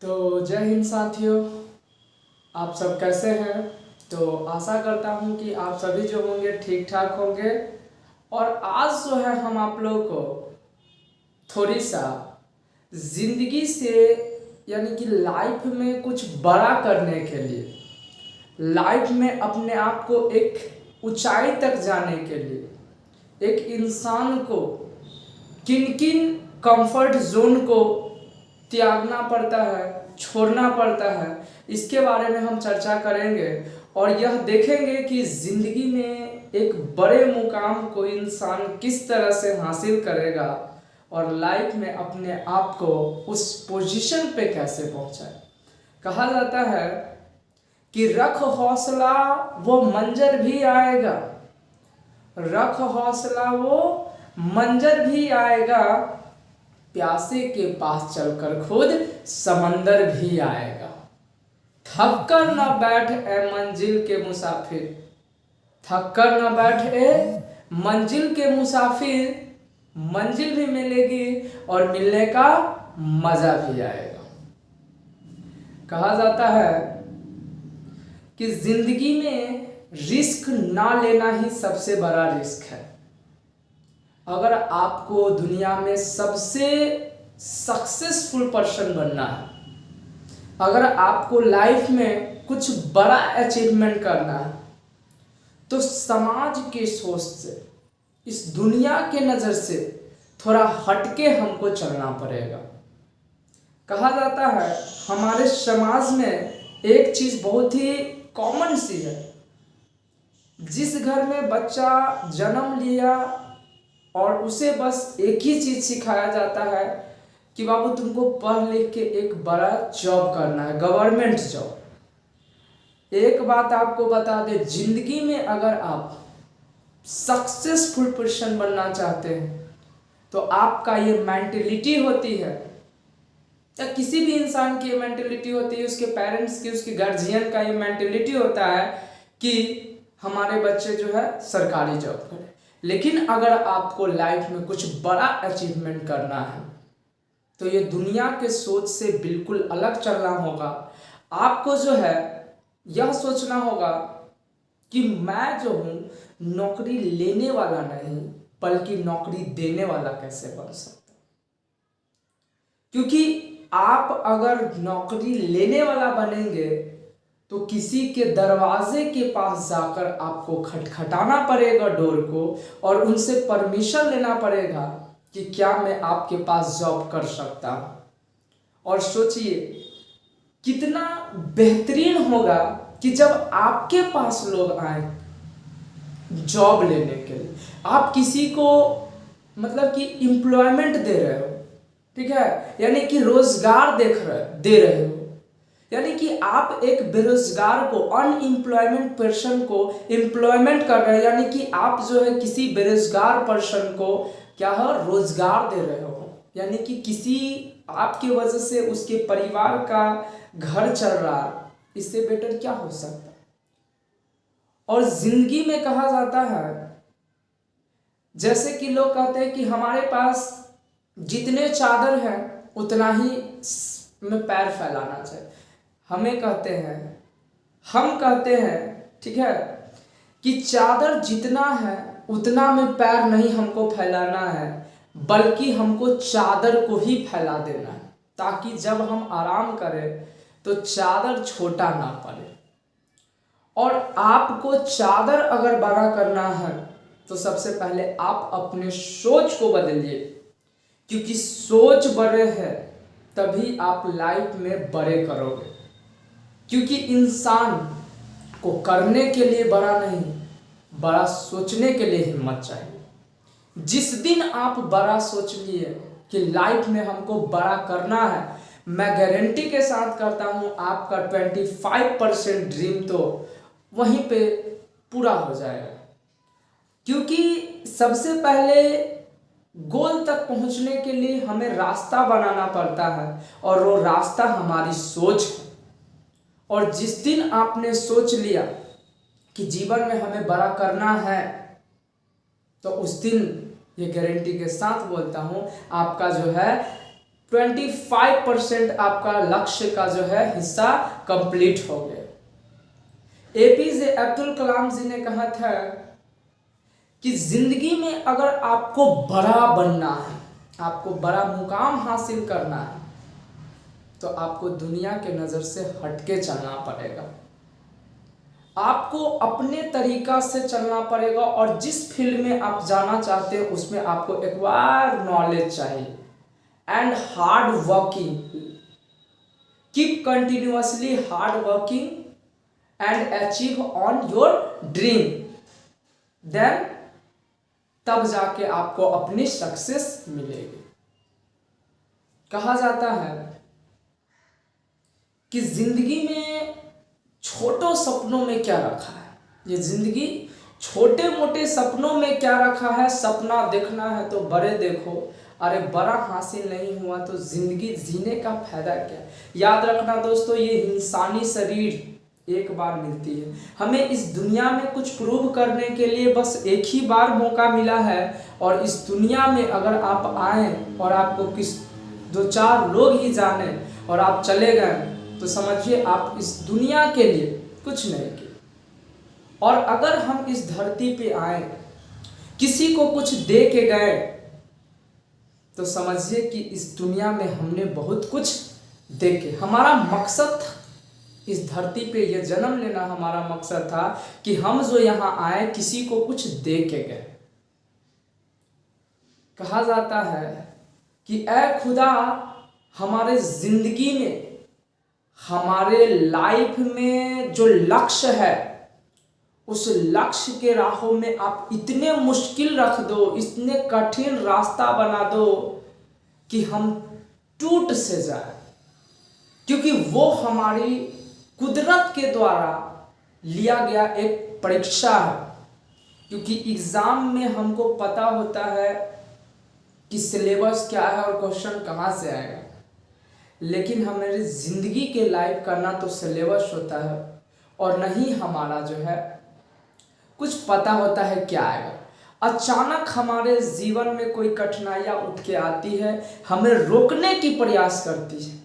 तो जय हिंद साथियों, आप सब कैसे हैं। तो आशा करता हूं कि आप सभी जो होंगे ठीक ठाक होंगे। और आज जो है हम आप लोगों को थोड़ी सा ज़िंदगी से यानी कि लाइफ में कुछ बड़ा करने के लिए, लाइफ में अपने आप को एक ऊंचाई तक जाने के लिए एक इंसान को किन किन कंफर्ट जोन को त्यागना पड़ता है, छोड़ना पड़ता है, इसके बारे में हम चर्चा करेंगे। और यह देखेंगे कि ज़िंदगी में एक बड़े मुकाम को इंसान किस तरह से हासिल करेगा और लाइफ में अपने आप को उस पोजीशन पे कैसे पहुंचाए। कहा जाता है कि रख हौसला वो मंजर भी आएगा, रख हौसला वो मंजर भी आएगा, प्यासे के पास चलकर खुद समंदर भी आएगा। थक कर न बैठ ए मंजिल के मुसाफिर, थक कर न बैठ ए मंजिल के मुसाफिर, मंजिल भी मिलेगी और मिलने का मजा भी आएगा। कहा जाता है कि जिंदगी में रिस्क ना लेना ही सबसे बड़ा रिस्क है। अगर आपको दुनिया में सबसे सक्सेसफुल पर्सन बनना है, अगर आपको लाइफ में कुछ बड़ा अचीवमेंट करना है, तो समाज के सोच से, इस दुनिया के नज़र से थोड़ा हटके हमको चलना पड़ेगा। कहा जाता है हमारे समाज में एक चीज़ बहुत ही कॉमन सी है। जिस घर में बच्चा जन्म लिया और उसे बस एक ही चीज़ सिखाया जाता है कि बाबू तुमको पढ़ लिख के एक बड़ा जॉब करना है, गवर्नमेंट जॉब। एक बात आपको बता दे, जिंदगी में अगर आप सक्सेसफुल पर्सन बनना चाहते हैं तो आपका ये मेंटेलिटी होती है, या किसी भी इंसान की ये मेंटेलिटी होती है, उसके पेरेंट्स की, उसके गार्जियन का ये मेंटेलिटी होता है कि हमारे बच्चे जो है सरकारी जॉब करें। लेकिन अगर आपको लाइफ में कुछ बड़ा अचीवमेंट करना है तो ये दुनिया के सोच से बिल्कुल अलग चलना होगा। आपको जो है यह सोचना होगा कि मैं जो हूँ नौकरी लेने वाला नहीं बल्कि नौकरी देने वाला कैसे बन सकता। क्योंकि आप अगर नौकरी लेने वाला बनेंगे तो किसी के दरवाजे के पास जाकर आपको खटखटाना पड़ेगा डोर को, और उनसे परमिशन लेना पड़ेगा कि क्या मैं आपके पास जॉब कर सकता हूं। और सोचिए कितना बेहतरीन होगा कि जब आपके पास लोग आए जॉब लेने के लिए, आप किसी को मतलब कि एम्प्लॉयमेंट दे रहे हो, ठीक है, यानी कि रोजगार दे रहे हो, यानी कि आप एक बेरोजगार को, अनएम्प्लॉयमेंट पर्सन को एम्प्लॉयमेंट कर रहे हैं, यानी कि आप जो है किसी बेरोजगार पर्सन को क्या है, रोजगार दे रहे हो। यानी कि किसी आपकी वजह से उसके परिवार का घर चल रहा है, इससे बेटर क्या हो सकता है। और जिंदगी में कहा जाता है, जैसे कि लोग कहते हैं कि हमारे पास जितने चादर हैं उतना ही में पैर फैलाना चाहिए। हमें कहते हैं, हम कहते हैं, ठीक है, कि चादर जितना है उतना में पैर नहीं हमको फैलाना है, बल्कि हमको चादर को ही फैला देना है, ताकि जब हम आराम करें तो चादर छोटा ना पड़े। और आपको चादर अगर बड़ा करना है तो सबसे पहले आप अपने सोच को बदलिए, क्योंकि सोच बड़े है तभी आप लाइफ में बड़े करोगे। क्योंकि इंसान को करने के लिए बड़ा नहीं, बड़ा सोचने के लिए हिम्मत चाहिए। जिस दिन आप बड़ा सोच लिए कि लाइफ में हमको बड़ा करना है, मैं गारंटी के साथ करता हूं आपका 25% ड्रीम तो वहीं पे पूरा हो जाएगा। क्योंकि सबसे पहले गोल तक पहुंचने के लिए हमें रास्ता बनाना पड़ता है, और वो रास्ता हमारी सोच है। और जिस दिन आपने सोच लिया कि जीवन में हमें बड़ा करना है, तो उस दिन ये गारंटी के साथ बोलता हूँ आपका जो है 25% आपका लक्ष्य का जो है हिस्सा कंप्लीट हो गया। एपीजे अब्दुल कलाम जी ने कहा था कि जिंदगी में अगर आपको बड़ा बनना है, आपको बड़ा मुकाम हासिल करना है, तो आपको दुनिया के नज़र से हटके चलना पड़ेगा। आपको अपने तरीका से चलना पड़ेगा और जिस फील्ड में आप जाना चाहते हैं उसमें आपको एक्वायर नॉलेज चाहिए and hard working, keep continuously hard working and achieve on your dream, then तब जाके आपको अपनी सक्सेस मिलेगी। कहा जाता है कि जिंदगी में छोटे सपनों में क्या रखा है, ये जिंदगी छोटे मोटे सपनों में क्या रखा है। सपना देखना है तो बड़े देखो, अरे बड़ा हासिल नहीं हुआ तो जिंदगी जीने का फायदा क्या। याद रखना दोस्तों, ये इंसानी शरीर एक बार मिलती है, हमें इस दुनिया में कुछ प्रूव करने के लिए बस एक ही बार मौका मिला है। और इस दुनिया में अगर आप आए और आपको किस 2-4 लोग ही जाने और आप चले गए तो समझिए आप इस दुनिया के लिए कुछ नहीं किए। और अगर हम इस धरती पे आए, किसी को कुछ दे के गए, तो समझिए कि इस दुनिया में हमने बहुत कुछ दे के, हमारा मकसद था इस धरती पे ये जन्म लेना, हमारा मकसद था कि हम जो यहाँ आए किसी को कुछ दे के गए। कहा जाता है कि ऐ खुदा, हमारे जिंदगी में, हमारे लाइफ में जो लक्ष्य है, उस लक्ष्य के राहों में आप इतने मुश्किल रख दो, इतने कठिन रास्ता बना दो कि हम टूट से जाए, क्योंकि वो हमारी कुदरत के द्वारा लिया गया एक परीक्षा है। क्योंकि एग्ज़ाम में हमको पता होता है कि सिलेबस क्या है और क्वेश्चन कहाँ से आएगा, लेकिन हमारी ज़िंदगी के लाइफ करना तो सिलेबस होता है और नहीं हमारा जो है कुछ पता होता है क्या आएगा। अचानक हमारे जीवन में कोई कठिनाइयाँ उठ के आती है, हमें रोकने की प्रयास करती है,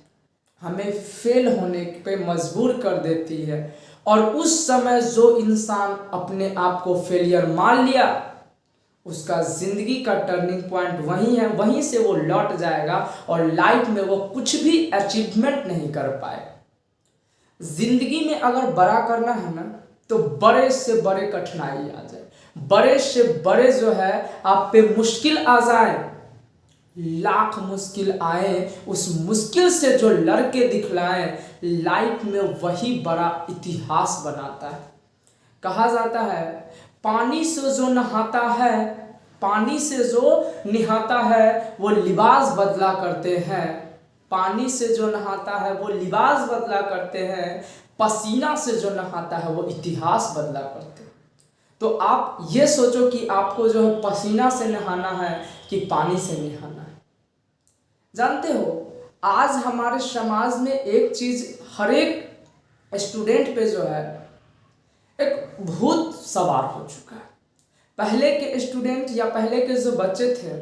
हमें फेल होने पे मजबूर कर देती है। और उस समय जो इंसान अपने आप को फेलियर मान लिया, उसका जिंदगी का टर्निंग पॉइंट वहीं है, वहीं से वो लौट जाएगा और लाइफ में वो कुछ भी अचीवमेंट नहीं कर पाए। जिंदगी में अगर बड़ा करना है ना, तो बड़े से बड़े कठिनाई आ जाए, बड़े से बड़े जो है आप पे मुश्किल आ जाए, लाख मुश्किल आए, उस मुश्किल से जो लड़के दिखलाएं, लाइफ में वही बड़ा इतिहास बनाता है। कहा जाता है पानी से जो नहाता है, पानी से जो नहाता है वो लिबास बदला करते हैं, पानी से जो नहाता है वो लिबास बदला करते हैं, पसीना से जो नहाता है वो इतिहास बदला करते हैं। तो आप ये सोचो कि आपको जो है पसीना से नहाना है कि पानी से नहाना है। जानते हो, आज हमारे समाज में एक चीज़ हर एक स्टूडेंट पे जो है एक भूत सवार हो चुका है। पहले के स्टूडेंट या पहले के जो बच्चे थे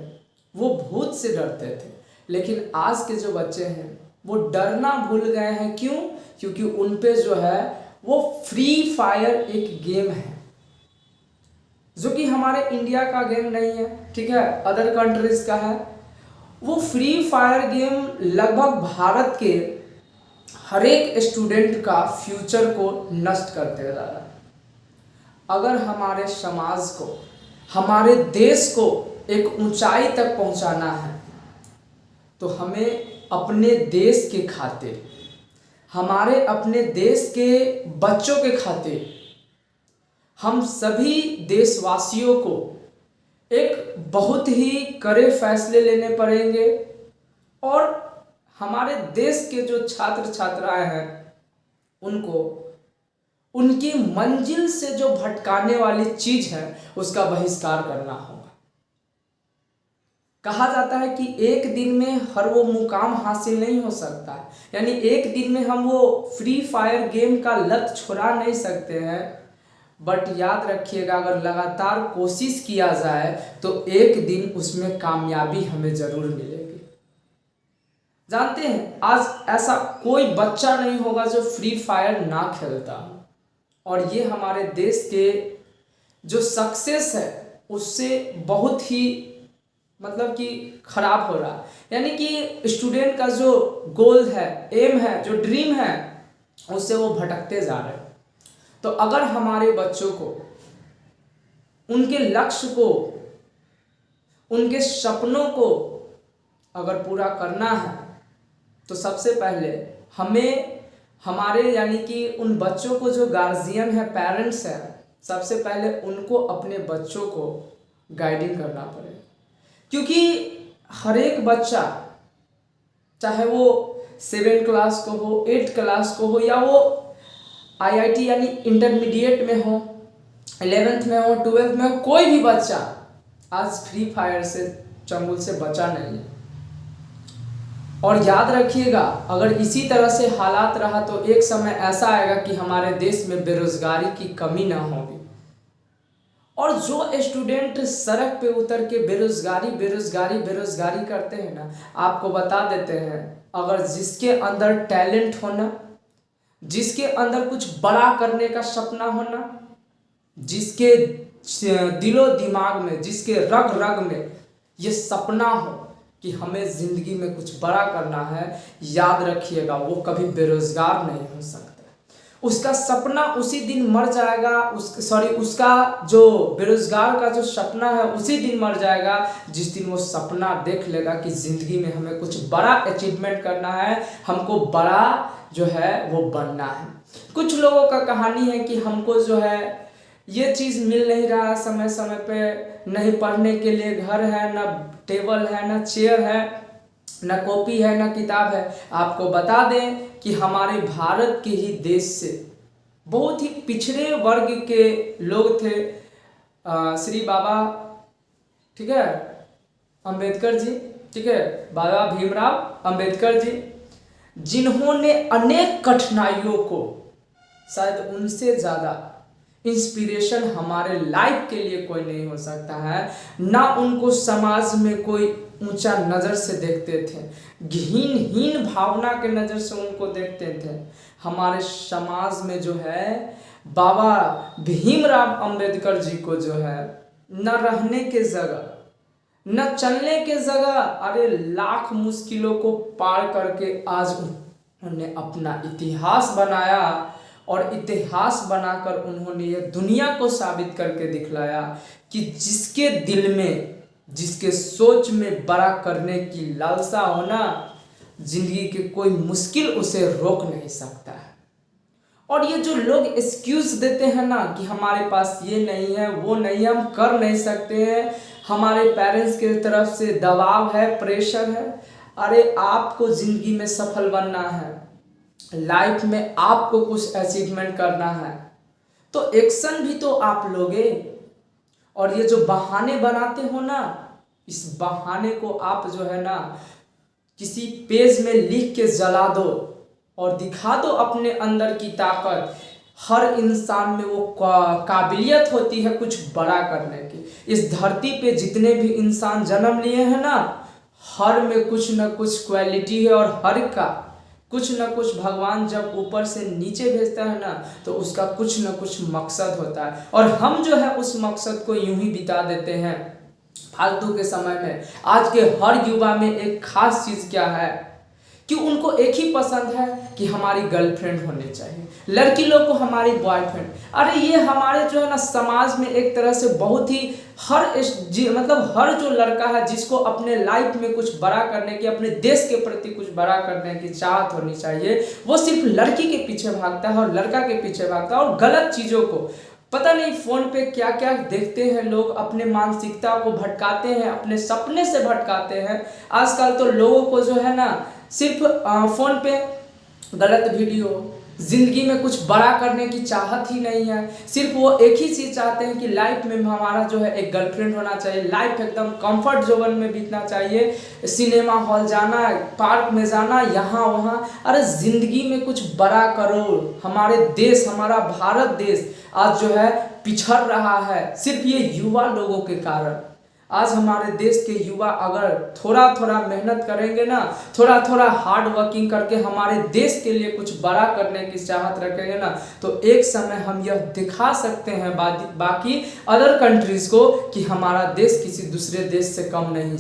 वो भूत से डरते थे, लेकिन आज के जो बच्चे हैं वो डरना भूल गए हैं। क्यों? क्योंकि उन पे जो है वो फ्री फायर एक गेम है, जो कि हमारे इंडिया का गेम नहीं है, ठीक है, अदर कंट्रीज का है। वो फ्री फायर गेम लगभग भारत के हर एक स्टूडेंट का फ्यूचर को नष्ट करते जा रहा है। अगर हमारे समाज को, हमारे देश को एक ऊंचाई तक पहुंचाना है, तो हमें अपने देश के खातिर, हमारे अपने देश के बच्चों के खातिर, हम सभी देशवासियों को एक बहुत ही कड़े फैसले लेने पड़ेंगे। और हमारे देश के जो छात्र छात्राएं हैं उनको उनकी मंजिल से जो भटकाने वाली चीज है उसका बहिष्कार करना होगा। कहा जाता है कि एक दिन में हर वो मुकाम हासिल नहीं हो सकता है, यानी एक दिन में हम वो फ्री फायर गेम का लत छुड़ा नहीं सकते हैं, बट याद रखिएगा अगर लगातार कोशिश किया जाए तो एक दिन उसमें कामयाबी हमें ज़रूर मिलेगी। जानते हैं आज ऐसा कोई बच्चा नहीं होगा जो फ्री फायर ना खेलता हो, और ये हमारे देश के जो सक्सेस है उससे बहुत ही मतलब कि खराब हो रहा है। यानी कि स्टूडेंट का जो गोल है, एम है, जो ड्रीम है, उससे वो भटकते जा रहे हैं। तो अगर हमारे बच्चों को उनके लक्ष्य को, उनके सपनों को अगर पूरा करना है तो सबसे पहले हमें हमारे यानी कि उन बच्चों को जो गार्जियन है, पेरेंट्स हैं, सबसे पहले उनको अपने बच्चों को गाइडिंग करना पड़ेगा। क्योंकि हर एक बच्चा, चाहे वो 7 क्लास को हो, 8 क्लास को हो, या वो IIT यानी इंटरमीडिएट में हो, 11th में हो, 12th में हो, कोई भी बच्चा आज फ्री फायर से, चंगुल से बचा नहीं है। और याद रखिएगा, अगर इसी तरह से हालात रहा तो एक समय ऐसा आएगा कि हमारे देश में बेरोजगारी की कमी ना होगी। और जो स्टूडेंट सड़क पे उतर के बेरोजगारी करते हैं ना, आपको बता देते हैं, अगर जिसके अंदर टैलेंट होना, जिसके अंदर कुछ बड़ा करने का सपना होना, जिसके दिलो दिमाग में, जिसके रग रग में ये सपना हो कि हमें ज़िंदगी में कुछ बड़ा करना है, याद रखिएगा वो कभी बेरोजगार नहीं हो सकता। उसका सपना उसी दिन मर जाएगा, उसका जो बेरोजगार का जो सपना है उसी दिन मर जाएगा जिस दिन वो सपना देख लेगा कि ज़िंदगी में हमें कुछ बड़ा अचीवमेंट करना है, हमको बड़ा जो है वो बनना है। कुछ लोगों का कहानी है कि हमको जो है ये चीज़ मिल नहीं रहा, समय समय पे नहीं पढ़ने के लिए घर है, ना टेबल है, ना चेयर है, ना कॉपी है, ना किताब है। आपको बता दें कि हमारे भारत के ही देश से बहुत ही पिछड़े वर्ग के लोग थे, श्री बाबा, ठीक है, अंबेडकर जी, ठीक है, बाबा भीमराव अंबेडकर जी, जिन्होंने अनेक कठिनाइयों को, शायद उनसे ज़्यादा इंस्पिरेशन हमारे लाइफ के लिए कोई नहीं हो सकता है। ना उनको समाज में कोई ऊंचा नज़र से देखते थे, हीन भावना के नज़र से उनको देखते थे। हमारे समाज में जो है बाबा भीमराव अंबेडकर जी को जो है न रहने के जगह, न चलने के जगह, अरे लाख मुश्किलों को पार करके आज उन्होंने अपना इतिहास बनाया, और इतिहास बनाकर उन्होंने ये दुनिया को साबित करके दिखलाया कि जिसके दिल में, जिसके सोच में बड़ा करने की लालसा होना, जिंदगी के कोई मुश्किल उसे रोक नहीं सकता है। और ये जो लोग एक्सक्यूज देते हैं ना कि हमारे पास ये नहीं है, वो नहीं है, हम कर नहीं सकते हैं, हमारे पेरेंट्स की तरफ से दबाव है, प्रेशर है, अरे आपको जिंदगी में सफल बनना है, लाइफ में आपको कुछ अचीवमेंट करना है, तो एक्शन भी तो आप लोगे। और ये जो बहाने बनाते हो ना, इस बहाने को आप जो है ना किसी पेज में लिख के जला दो और दिखा दो अपने अंदर की ताकत। हर इंसान में वो काबिलियत होती है कुछ बड़ा करने की। इस धरती पे जितने भी इंसान जन्म लिए हैं ना, हर में कुछ न कुछ क्वालिटी है, और हर का कुछ न कुछ भगवान जब ऊपर से नीचे भेजता है ना, तो उसका कुछ न कुछ मकसद होता है। और हम जो है उस मकसद को यूं ही बिता देते हैं फालतू के समय में। आज के हर युवा में एक खास चीज़ क्या है कि उनको एक ही पसंद है कि हमारी गर्लफ्रेंड होनी चाहिए, लड़की लोग को हमारी बॉयफ्रेंड। अरे ये हमारे जो है ना समाज में एक तरह से बहुत ही मतलब हर जो लड़का है जिसको अपने लाइफ में कुछ बड़ा करने की, अपने देश के प्रति कुछ बड़ा करने की चाहत होनी चाहिए, वो सिर्फ लड़की के पीछे भागता है और लड़का के पीछे भागता है। और गलत चीज़ों को, पता नहीं फ़ोन पे क्या क्या देखते हैं लोग, अपने मानसिकता को भटकाते हैं, अपने सपने से भटकाते हैं। आजकल तो लोगों को जो है ना सिर्फ फ़ोन पे गलत वीडियो, ज़िंदगी में कुछ बड़ा करने की चाहत ही नहीं है। सिर्फ वो एक ही चीज़ चाहते हैं कि लाइफ में हमारा जो है एक गर्लफ्रेंड होना चाहिए, लाइफ एकदम कंफर्ट जोन में बीतना चाहिए, सिनेमा हॉल जाना, पार्क में जाना, यहाँ वहाँ। अरे ज़िंदगी में कुछ बड़ा करो। हमारे देश, हमारा भारत देश आज जो है पिछड़ रहा है सिर्फ ये युवा लोगों के कारण। आज हमारे देश के युवा अगर थोड़ा थोड़ा मेहनत करेंगे ना, थोड़ा थोड़ा हार्ड वर्किंग करके हमारे देश के लिए कुछ बड़ा करने की चाहत रखेंगे ना, तो एक समय हम यह दिखा सकते हैं बाकी अदर कंट्रीज को कि हमारा देश किसी दूसरे देश से कम नहीं।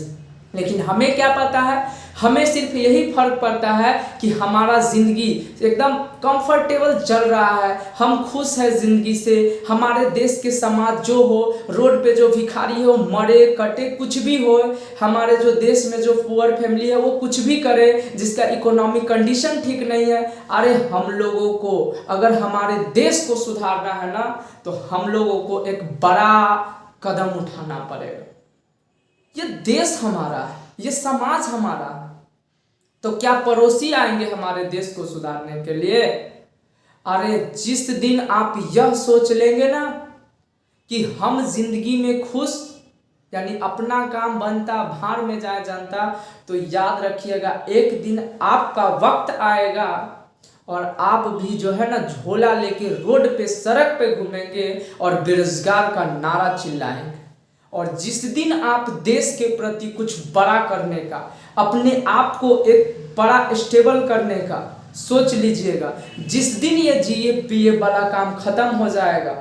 लेकिन हमें क्या पता है, हमें सिर्फ यही फर्क पड़ता है कि हमारा ज़िंदगी एकदम कंफर्टेबल चल रहा है, हम खुश हैं ज़िंदगी से। हमारे देश के समाज जो हो, रोड पे जो भिखारी हो, मरे कटे कुछ भी हो, हमारे जो देश में जो पुअर फैमिली है वो कुछ भी करे, जिसका इकोनॉमिक कंडीशन ठीक नहीं है, अरे हम लोगों को अगर हमारे देश को सुधारना है ना, तो हम लोगों को एक बड़ा कदम उठाना पड़ेगा। ये देश हमारा है, ये समाज हमारा है, तो क्या पड़ोसी आएंगे हमारे देश को सुधारने के लिए? अरे जिस दिन आप यह सोच लेंगे ना कि हम जिंदगी में खुश, यानी अपना काम बनता भाड़ में जाए जनता, तो याद रखिएगा एक दिन आपका वक्त आएगा और आप भी जो है ना झोला लेके रोड पे सड़क पे घूमेंगे और बेरोजगार का नारा चिल्लाएंगे। और जिस दिन आप देश के प्रति कुछ बड़ा करने का, अपने आप को एक बड़ा स्टेबल करने का सोच लीजिएगा, जिस दिन ये जीए पिए वाला काम खत्म हो जाएगा,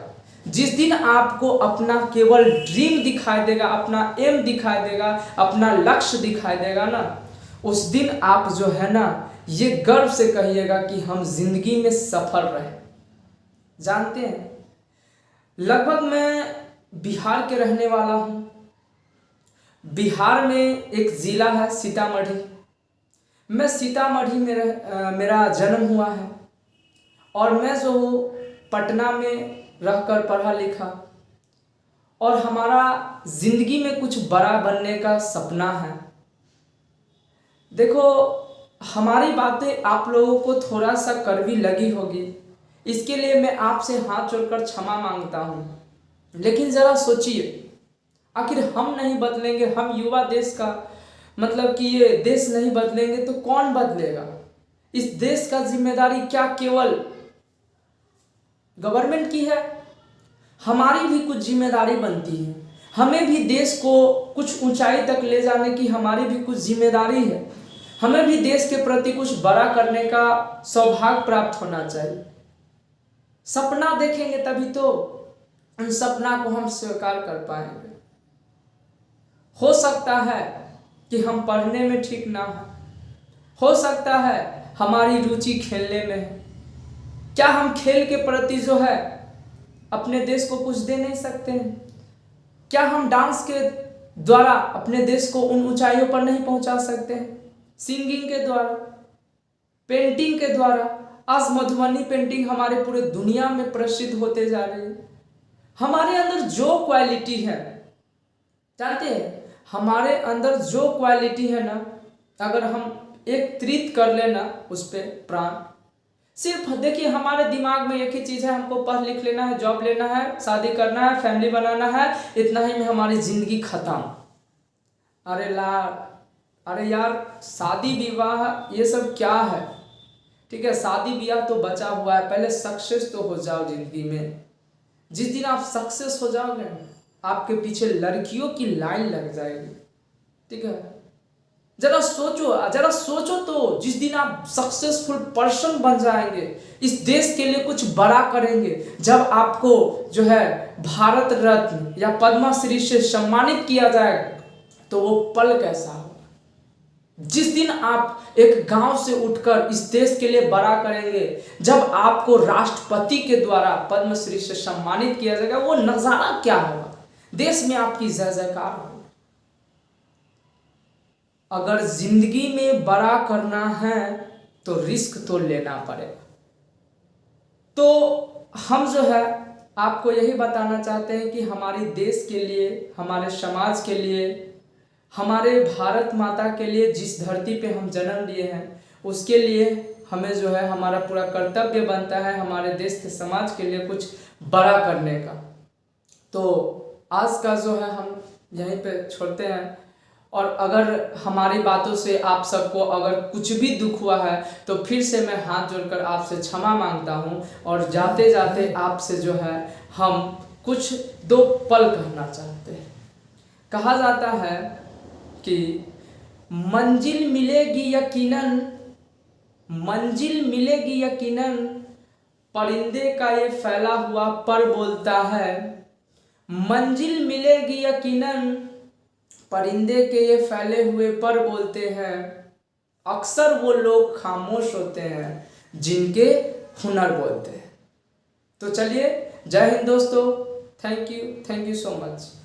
जिस दिन आपको अपना केवल ड्रीम दिखाई देगा, अपना एम दिखाई देगा, अपना लक्ष्य दिखाई देगा ना, उस दिन आप जो है ना ये गर्व से कहिएगा कि हम जिंदगी में सफल रहे। जानते हैं, लगभग मैं बिहार के रहने वाला हूँ। बिहार में एक ज़िला है सीतामढ़ी। मैं सीतामढ़ी में मेरा जन्म हुआ है और मैं जो हूँ पटना में रहकर पढ़ा लिखा, और हमारा ज़िंदगी में कुछ बड़ा बनने का सपना है। देखो, हमारी बातें आप लोगों को थोड़ा सा कड़वी लगी होगी, इसके लिए मैं आपसे हाथ जोड़कर क्षमा मांगता हूँ। लेकिन ज़रा सोचिए, आखिर हम नहीं बदलेंगे, हम युवा देश का मतलब कि ये देश नहीं बदलेंगे तो कौन बदलेगा? इस देश का जिम्मेदारी क्या केवल गवर्नमेंट की है? हमारी भी कुछ जिम्मेदारी बनती है। हमें भी देश को कुछ ऊंचाई तक ले जाने की हमारी भी कुछ जिम्मेदारी है। हमें भी देश के प्रति कुछ बड़ा करने का सौभाग्य प्राप्त होना चाहिए। सपना देखेंगे तभी तो उन सपना को हम स्वीकार कर पाएंगे। हो सकता है कि हम पढ़ने में ठीक ना हो सकता है हमारी रुचि खेलने में है। क्या हम खेल के प्रति जो है अपने देश को कुछ दे नहीं सकते हैं? क्या हम डांस के द्वारा अपने देश को उन ऊंचाइयों पर नहीं पहुंचा सकते हैं? सिंगिंग के द्वारा, पेंटिंग के द्वारा। आज मधुबनी पेंटिंग हमारे पूरे दुनिया में प्रसिद्ध होते जा रही है। हमारे अंदर जो क्वालिटी है, जानते हैं, हमारे अंदर जो क्वालिटी है ना, अगर हम एक त्रित कर लेना उस पर प्राण, सिर्फ देखिए हमारे दिमाग में एक ही चीज़ है, हमको पढ़ लिख लेना है, जॉब लेना है, शादी करना है, फैमिली बनाना है, इतना ही में हमारी ज़िंदगी खत्म। अरे यार, शादी विवाह ये सब क्या है? ठीक है, शादी ब्याह तो बचा हुआ है, पहले सक्सेस तो हो जाओ जिंदगी में। जिस दिन आप सक्सेस हो जाओगे, आपके पीछे लड़कियों की लाइन लग जाएगी। ठीक है, जरा सोचो तो, जिस दिन आप सक्सेसफुल पर्सन बन जाएंगे, इस देश के लिए कुछ बड़ा करेंगे, जब आपको जो है भारत रत्न या पद्मश्री से सम्मानित किया जाएगा, तो वो पल कैसा होगा? जिस दिन आप एक गांव से उठकर इस देश के लिए बड़ा करेंगे, जब आपको राष्ट्रपति के द्वारा पद्मश्री से सम्मानित किया जाएगा, वो नजारा क्या होगा? देश में आपकी जय जयकार होगी। अगर जिंदगी में बड़ा करना है तो रिस्क तो लेना पड़ेगा। तो हम जो है आपको यही बताना चाहते हैं कि हमारी देश के लिए, हमारे समाज के लिए, हमारे भारत माता के लिए, जिस धरती पे हम जन्म लिए हैं, उसके लिए हमें जो है हमारा पूरा कर्तव्य बनता है हमारे देश के समाज के लिए कुछ बड़ा करने का। तो आज का जो है हम यहीं पे छोड़ते हैं, और अगर हमारी बातों से आप सबको अगर कुछ भी दुख हुआ है तो फिर से मैं हाथ जोड़कर आपसे क्षमा मांगता हूँ। और जाते जाते आपसे जो है हम कुछ दो पल कहना चाहते हैं। कहा जाता है कि मंजिल मिलेगी यकीनन, मंजिल मिलेगी यकीनन, परिंदे का ये फैला हुआ पर बोलता है। मंजिल मिलेगी यकीनन, परिंदे के ये फैले हुए पर बोलते हैं। अक्सर वो लोग खामोश होते हैं जिनके हुनर बोलते हैं। तो चलिए, जय हिंद दोस्तों, थैंक यू सो मच।